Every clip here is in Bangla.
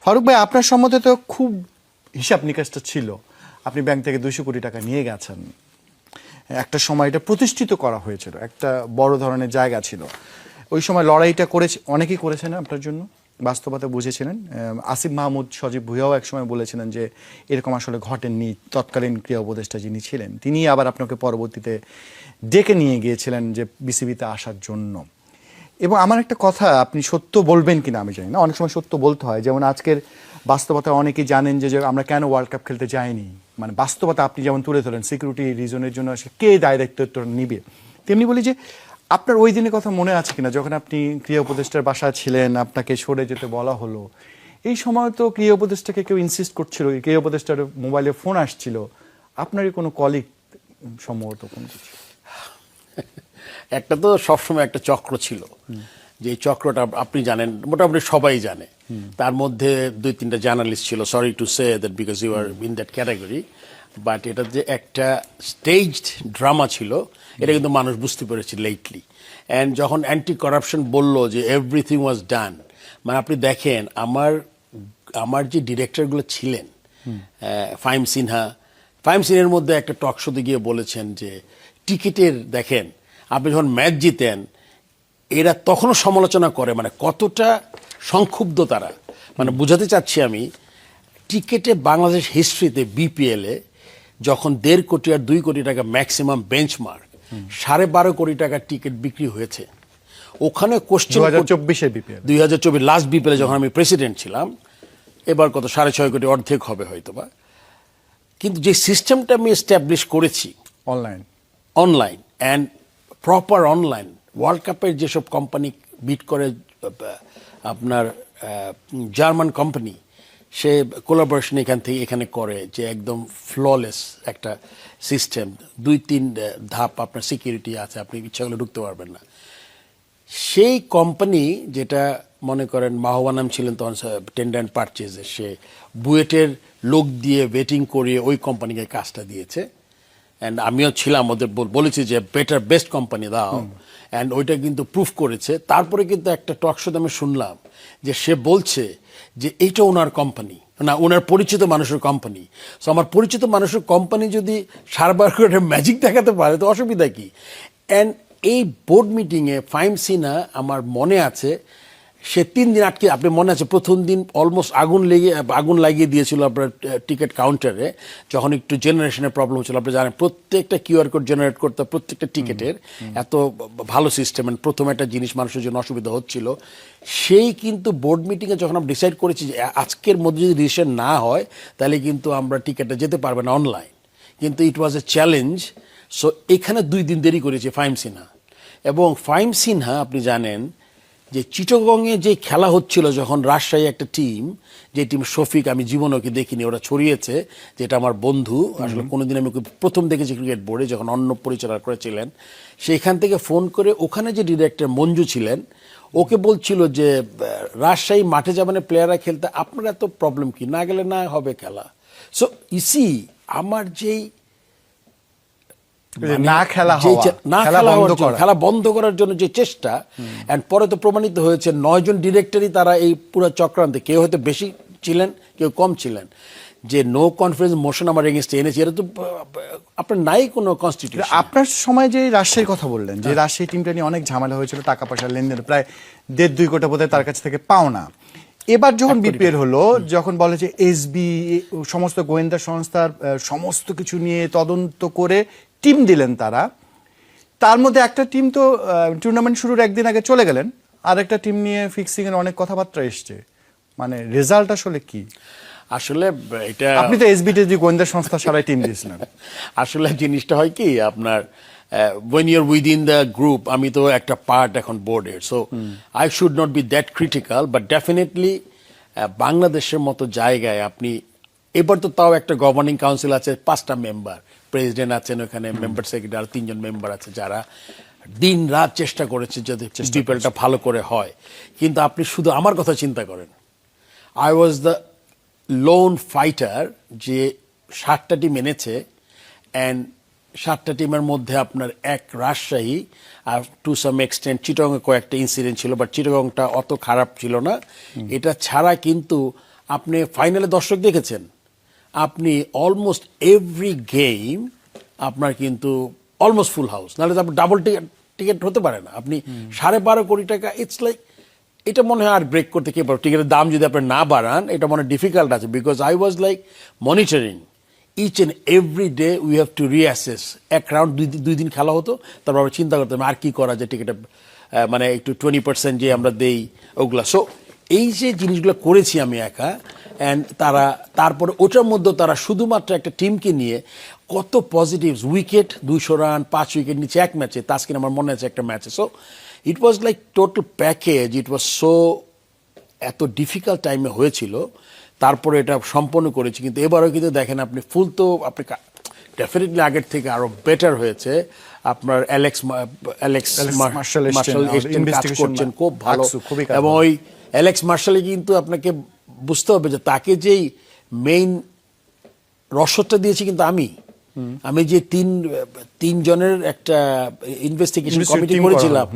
ফারুক ভাই, আপনার সম্বন্ধে তো খুব হিসাব নিকাশটা ছিল। আপনি ব্যাংক থেকে 200 কোটি টাকা নিয়ে গেছেন। একটা সময় এটা প্রতিষ্ঠিত করা হয়েছিল, একটা বড় ধরনের জায়গা ছিল। ওই সময় লড়াইটা করেছে, অনেকেই করেছেন আপনার জন্য, বাস্তবতা বুঝেছিলেন। আসিফ মাহমুদ, সজীব ভুঁইয়াও একসময় বলেছিলেন যে এরকম আসলে ঘটেননি। তৎকালীন ক্রিয়া উপদেষ্টা যিনি ছিলেন তিনি আবার আপনাকে পরবর্তীতে ডেকে নিয়ে গিয়েছিলেন যে বিসিবিতে আসার জন্য। এবং আমার একটা কথা, আপনি সত্য বলবেন কিনা আমি জানি না, অনেক সময় সত্য বলতে হয়। যেমন আজকের বাস্তবতা অনেকেই জানেন যে আমরা কেন ওয়ার্ল্ড কাপ খেলতে যাইনি, মানে বাস্তবতা আপনি যেমন তুলে ধরেন সিকিউরিটি রিজনের জন্য কে দায় দায়িত্ব নিবে, তেমনি বলি যে আপনার ওই দিনের কথা মনে আছে কিনা যখন আপনি ক্রিয়া উপদেষ্টার বাসায় ছিলেন, আপনাকে সরে যেতে বলা হলো। এই সময় তো ক্রিয়া উপদেষ্টাকে কেউ ইনসিস্ট করছিল, ক্রিয়া উপদেষ্টার মোবাইলে ফোন আসছিল, আপনারই কোনো কলিগ সম্ভবত কোনো কিছু। একটা তো সবসময় একটা চক্র ছিল, যে এই চক্রটা আপনি জানেন, মোটামুটি সবাই জানে। তার মধ্যে 2-3টা জার্নালিস্ট ছিল, sorry to say that because you are in that category, but এটা যে একটা স্টেজড ড্রামা ছিল এটা কিন্তু মানুষ বুঝতে পেরেছে লেটলি। অ্যান্ড যখন অ্যান্টি করাপশন বললো যে এভরিথিং ওয়াজ ডান, মানে আপনি দেখেন আমার যে ডিরেক্টরগুলো ছিলেন, ফাহিম সিনহার মধ্যে একটা টক শোতে গিয়ে বলেছেন যে টিকিটের দেখেন আপনি যখন ম্যাচ জিতেন এরা তখনও সমালোচনা করে, মানে কতটা সংক্ষুব্ধ তারা। মানে বুঝাতে চাচ্ছি আমি, টিকিটে বাংলাদেশ হিস্ট্রিতে বিপিএলে যখন 1.5 কোটি আর 2 কোটি টাকা ম্যাক্সিমাম বেঞ্চমার্ক, 12.5 কোটি টাকার টিকিট বিক্রি হয়েছে। ওখানে কোশ্চেন 2024 লাস্ট বিপিএলে যখন আমি প্রেসিডেন্ট ছিলাম, এবার কত 6.5 কোটি, অর্ধেক হবে হয়তো বা। কিন্তু যে সিস্টেমটা আমি এস্টাবলিশ করেছি online and proper online, world কাপের যেসব কোম্পানি বিট করে, আপনার জার্মান কোম্পানি, সে কোলাবোরেশন এখান থেকে এখানে করে, যে একদম ফ্ললেস একটা সিস্টেম, 2-3 ধাপ আপনার সিকিউরিটি আছে, আপনি ইচ্ছা করলে ঢুকতে পারবেন না। সেই কোম্পানি যেটা মনে করেন মাহওয়ানাম ছিলেন তখন টেন্ডার অ্যান্ড পারচেজে, সে বুয়েটের লোক দিয়ে ওয়েটিং করিয়ে ওই কোম্পানিকে কাজটা দিয়েছে। অ্যান্ড আমিও ছিলাম, ওদের বলেছি যে বেস্ট কোম্পানি দাও, অ্যান্ড ওইটা কিন্তু প্রুফ করেছে। তারপরে কিন্তু একটা টক শোতে আমি শুনলাম যে সে বলছে যে এইটা ওনার কোম্পানি না, ওনার পরিচিত মানুষের কোম্পানি। সো আমার পরিচিত মানুষের কোম্পানি যদি 12.5 কোটি ম্যাজিক দেখাতে পারে তো অসুবিধা কি? অ্যান্ড এই বোর্ড মিটিংয়ে ফাহিম সিনহা, আমার মনে আছে, সে 3 দিন আটকে, আপনি মনে আছে প্রথম দিন অলমোস্ট আগুন লাগিয়ে দিয়েছিল আপনার টিকিট কাউন্টারে, যখন একটু জেনারেশনের প্রবলেম ছিল। আপনি জানেন প্রত্যেকটা কিউআর কোড জেনারেট করতে, প্রত্যেকটা টিকিটের এত ভালো সিস্টেম, প্রথম একটা জিনিস মানুষের জন্য অসুবিধা হচ্ছিল। সেই কিন্তু বোর্ড মিটিংয়ে যখন আমরা ডিসাইড করেছি যে আজকের মধ্যে যদি ডিসিশন না হয় তাহলে কিন্তু আমরা টিকিটটা যেতে পারবে না অনলাইন, কিন্তু ইট ওয়াজ এ চ্যালেঞ্জ। সো এখানে 2 দিন দেরি করেছে ফাহিম সিনহা। এবং ফাহিম সিনহা আপনি জানেন যে চিটাগংয়ে যে খেলা হচ্ছিল, যখন রাজশাহী একটা টিম, যে টিম শফিক, আমি জীবনে ওকে দেখিনি, ওরা ছড়িয়েছে, যেটা আমার বন্ধু, আসলে কোনোদিন আমি ওকে প্রথম দেখেছি ক্রিকেট বোর্ডে যখন অন্য পরিচালনা করেছিলেন, সেইখান থেকে ফোন করে ওখানে যে ডিরেক্টর মঞ্জু ছিলেন ওকে বলছিল যে রাজশাহী মাঠে যাবেন প্লেয়াররা খেলতে, আপনার এত প্রবলেম কি, না গেলে না হবে খেলা। সো ইসি আমার যেই খেলা বন্ধ করার জন্য যে চেষ্টা, এন্ড পরে তো প্রমাণিত হয়েছে 9 জন ডিরেক্টরই তারা এই পুরো চক্রান্তে, কেউ হয়তো বেশি ছিলেন কেউ কম ছিলেন, যে নো কনফিডেন্স মোশন আমার এগেইনস্টে এনেছে। এটা তো আপনার নাই কোনো কনস্টিটিউশন। আপনার সময় যে রাজশাহীর কথা বললেন, যে রাজশাহী টিমটা নিয়ে অনেক ঝামেলা হয়েছিল, টাকা পয়সার লেনদেন, প্রায় 1.5-2 কোটি বোধহয় তার কাছ থেকে পাওনা। এবার যখন বিপিএল হলো, যখন বলে যে এসবি সমস্ত গোয়েন্দা সংস্থার সমস্ত কিছু নিয়ে তদন্ত করে টিম দিলেন তারা, তার মধ্যে একটা টিম তো টুর্নামেন্ট শুরুর একদিন আগে চলে গেলেন, আর একটা টিম নিয়ে ফিক্সিং এর অনেক কথাবার্তা এসছে। মানে রেজাল্ট আসলে কি? আসলে এটা আপনি তো এসবিটি গোয়েন্দা সংস্থা সারাই টিম দিয়েছিলেন। আসলে জিনিসটা হয় কি, আপনার when you're within the group, আমি তো একটা পার্ট এখন বোর্ডের, so I should not be that critical, but definitely বাংলাদেশের মতো জায়গায় আপনি, এবার তো তাও একটা গভর্নিং কাউন্সিল আছে, 5টা মেম্বার, প্রেসিডেন্ট আছেন ওখানে, মেম্বার সেক্রেটারি আর 3 জন মেম্বার আছে, যারা দিন রাত চেষ্টা করেছে যাতে বিপিএলটা ভালো করে হয়। কিন্তু আপনি শুধু আমার কথা চিন্তা করেন, I was the lone fighter যে 7টা টিম এনেছে, অ্যান্ড 7টা টিমের মধ্যে আপনার এক রাজশাহী, আর টু সাম এক্সটেন্ট চিটাগংয়ে কয়েকটা ইনসিডেন্ট ছিল, বাট চিটাগংটা অত খারাপ ছিল না। এটা ছাড়া কিন্তু আপনি ফাইনালে দর্শক দেখেছেন, আপনি অলমোস্ট এভরি গেম আপনার কিন্তু অলমোস্ট ফুল হাউস, নাহলে তো আপনার ডাবল টিকিট হতে পারে না। আপনি 12.5 কোটি টাকা, ইটস লাইক, এটা মনে হয় আর ব্রেক করতে কে পারবে। টিকিটের দাম যদি আপনি না বাড়ান, এটা মনে ডিফিকাল্ট আছে। Because I was like monitoring each and every day, we have to reassess. এক রাউন্ড 2 দিন খেলা হতো, তারপর আমরা চিন্তা করতাম আর কি করা যায় টিকিটে, মানে একটু 20% যে আমরা দেই ওগুলা। সো এই যে জিনিসগুলো করেছি আমি একা, অ্যান্ড তারপরে ওটার মধ্যে তারা শুধুমাত্র একটা টিমকে নিয়ে কত পজিটিভস, উইকেট 200 রান, 5 উইকেট নিচে এক ম্যাচে, তাস্কিন আমার মনে আছে একটা ম্যাচে। So it was like total package, it was so, এত ডিফিকাল্ট টাইমে হয়েছিল, তারপরে এটা সম্পন্ন করেছি। কিন্তু এবারও কিন্তু দেখেন আপনি ফুল তো আপনি ডেফিনেটলি আগের থেকে আরো বেটার হয়েছে। আপনার অ্যালেক্স মার্শাল মার্শাল এস্টেন, কাজ করছেন খুব ভালো, খুবই কাজ এবং ওই অ্যালেক্স মার্শালে কিন্তু আপনাকে বুঝতে হবে যে তাকে যেই মেইন রসদটা দিয়েছি কিন্তু আমি যে তিন জনের একটা ইনভেস্টিগেশন কমিটি করেছিলাম,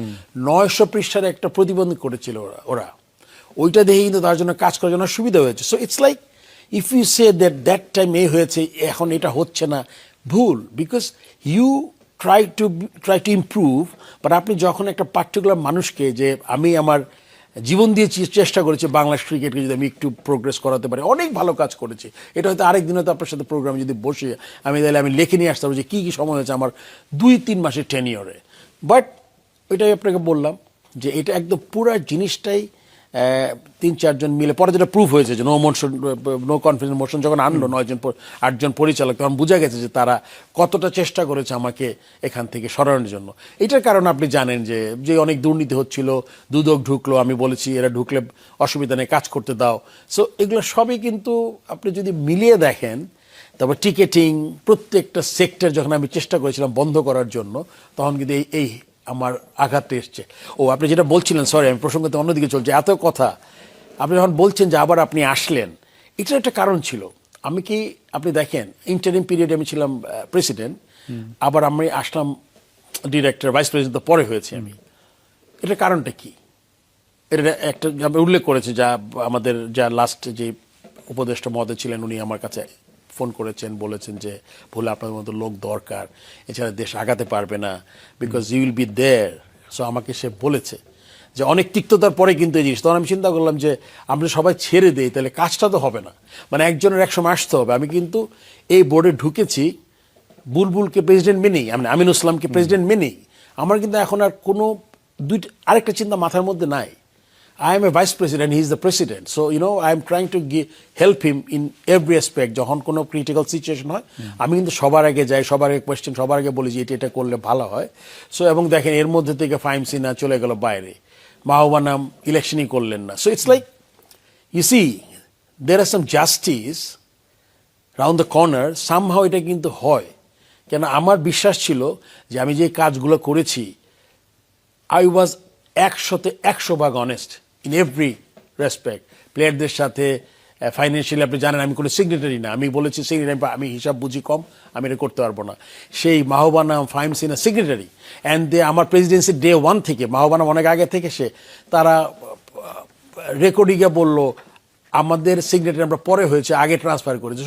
900 পৃষ্ঠার একটা প্রতিবেদন করেছিল ওরা। ওইটা দেখে কিন্তু তার জন্য কাজ করার জন্য সুবিধা হয়েছে। So it's like if you say that time হয়েছে, এখন এটা হচ্ছে না, ভুল। Because you try to improve, but আপনি যখন একটা পার্টিকুলার মানুষকে, যে আমি আমার জীবন দিয়ে চেষ্টা করেছি বাংলাদেশ ক্রিকেটকে যদি আমি একটু প্রোগ্রেস করাতে পারি, অনেক ভালো কাজ করেছি। এটা হয়তো আরেকদিন হয়তো আপনার সাথে প্রোগ্রামে যদি বসে আমি লিখে নিয়ে আসতে পারবো যে কী কী সময় হয়েছে আমার 2-3 মাসের টেনিয়রে। বাট ওইটাই আপনাকে বললাম যে এটা একদম পুরা জিনিসটাই 3-4 জন মিলে, পরে যেটা প্রুফ হয়েছে যে নো কনফিডেন্স মোশন যখন আনলো 8 জন পরিচালক, তখন বোঝা গেছে যে তারা কতটা চেষ্টা করেছে আমাকে এখান থেকে সরানোর জন্য। এটার কারণে আপনি জানেন যে অনেক দুর্নীতি হচ্ছিল, দুদক ঢুকলো, আমি বলেছি এরা ঢুকলে অসুবিধা নেই, কাজ করতে দাও। সো এগুলো সবই কিন্তু আপনি যদি মিলিয়ে দেখেন, তারপর টিকেটিং, প্রত্যেকটা সেক্টর যখন আমি চেষ্টা করেছিলাম বন্ধ করার জন্য, তখন কিন্তু এই আমার আঘাতটা এসছে। আপনি যেটা বলছিলেন, সরি আমি প্রসঙ্গতে অন্যদিকে চলছে, এত কথা আপনি যখন বলছেন যে আবার আপনি আসলেন, এটার একটা কারণ ছিল। আপনি দেখেন ইন্টারিম পিরিয়ডে আমি ছিলাম প্রেসিডেন্ট, আবার আমি আসলাম ডিরেক্টর, ভাইস প্রেসিডেন্ট তো পরে হয়েছে আমি। এটার কারণটা কি? এটা একটা উল্লেখ করেছে, আমাদের লাস্ট যে উপদেষ্টা মহোদয় ছিলেন, উনি আমার কাছে ফোন করেছেন, বলেছেন যে ভুলে আপনাদের মতো লোক দরকার, এছাড়া দেশ আগাতে পারবে না, because you will be there. So আমাকে সে বলেছে যে অনেক তিক্ততার পরে কিন্তু এই জিনিস। তখন আমি চিন্তা করলাম যে আমরা সবাই ছেড়ে দেই, তাহলে কাজটা তো হবে না, মানে একজনের একসময় আসতে হবে। আমি কিন্তু এই বোর্ডে ঢুকেছি বুলবুলকে প্রেসিডেন্ট মেনেই, আমিন ইসলামকে প্রেসিডেন্ট মেনেই। আমার কিন্তু এখন আর কোনো আরেকটা চিন্তা মাথার মধ্যে নাই। I am a vice president, he is the president. So, I am trying to help him in every aspect. যখন কোনো ক্রিটিক্যাল সিচুয়েশন হয়, আমি কিন্তু সবার আগে যাই, সবার আগে কোয়েশ্চেন, সবার আগে বলি যে এটা করলে ভালো হয়। সো এবং দেখেন এর মধ্যে থেকে ফাহিম সিনহা চলে গেল বাইরে, মাহবানাম ইলেকশনই করলেন না। So it's like you see there are some justice round the corner, somehow এটা কিন্তু হয়। কেন আমার বিশ্বাস ছিল যে আমি যে কাজগুলো করেছি, I was 100% honest in every respect. প্লেয়ারদের সাথে ফাইন্যান্সিয়ালি আপনি জানেন আমি কোনো সিগনেটারি না, আমি বলেছি সিগনেটারি, আমি হিসাব বুঝি কম, আমি এটা করতে পারবো না। সেই মাহবানা ফাহিম সিনহা সিগনেটারি, অ্যান্ড আমার প্রেসিডেন্সি ডে 1 থেকে, মাহবানা অনেক আগে থেকে তারা রেকর্ডিংয়ে বললো আমাদের সিগনেটারি আমরা পরে হয়েছে, আগে ট্রান্সফার করেছে।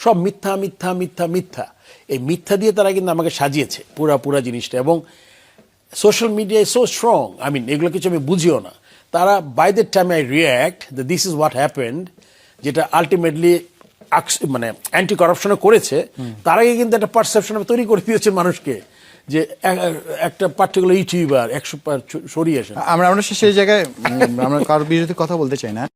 সব মিথ্যা মিথ্যা মিথ্যা মিথ্যা। এই মিথ্যা দিয়ে তারা কিন্তু আমাকে সাজিয়েছে পুরা জিনিসটা। এবং social media is so strong, এগুলো কিছু আমি বুঝিও না। তারা by the time I react that this is what happened, যেটা আলটিমেটলি মানে অ্যান্টি করাপশনে করেছে, তার আগে কিন্তু একটা পারসেপশন তৈরি করে দিয়েছে মানুষকে যে একটা পার্টিকুলার ইউটিউবার 100 সরিয়ে আসে। আমরা সেই জায়গায় আমরা কারোর বিরুদ্ধে কথা বলতে চাই না।